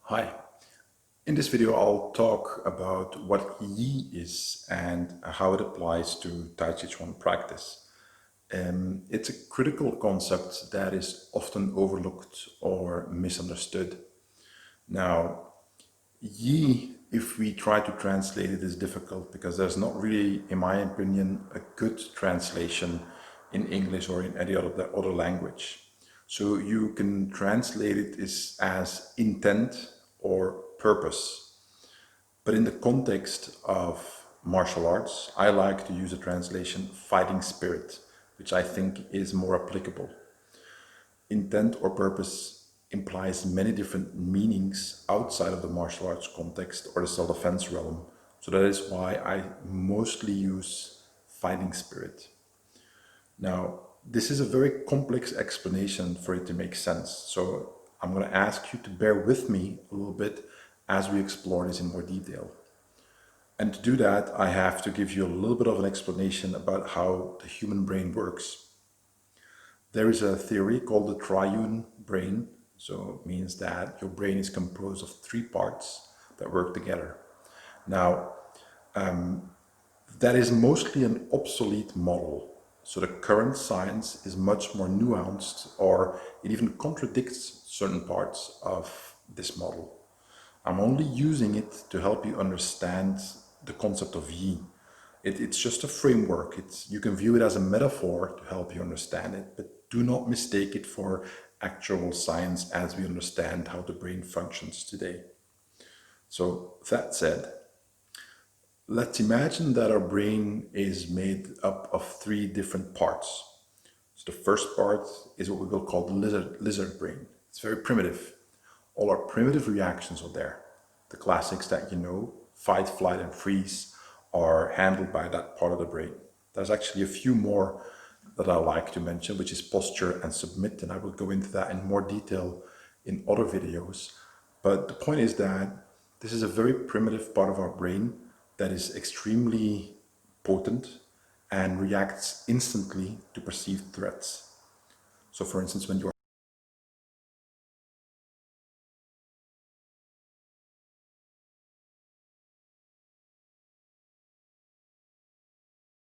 Hi. In this video I'll talk about what Yi is and how it applies to Tai Chi Chuan practice. It's a critical concept that is often overlooked or misunderstood. Now, Yi, if we try to translate it, is difficult because there's not really, in my opinion, a good translation in English or in any other language. So you can translate it as intent or purpose. But in the context of martial arts, I like to use a translation fighting spirit, which I think is more applicable. Intent or purpose implies many different meanings outside of the martial arts context or the self-defense realm. So that is why I mostly use fighting spirit. Now, this is a very complex explanation for it to make sense. So I'm going to ask you to bear with me a little bit as we explore this in more detail. And to do that, I have to give you a little bit of an explanation about how the human brain works. There is a theory called the Triune Brain. So it means that your brain is composed of three parts that work together. Now, that is mostly an obsolete model. So the current science is much more nuanced, or it even contradicts certain parts of this model. I'm only using it to help you understand the concept of Yi. It's just a framework. You can view it as a metaphor to help you understand it, but do not mistake it for actual science as we understand how the brain functions today. So that said, let's imagine that our brain is made up of three different parts. So the first part is what we will call the lizard brain. It's very primitive. All our primitive reactions are there. The classics that you know, fight, flight, and freeze, are handled by that part of the brain. There's actually a few more that I like to mention, which is posture and submit, and I will go into that in more detail in other videos. But the point is that this is a very primitive part of our brain that is extremely potent and reacts instantly to perceived threats. So for instance, when you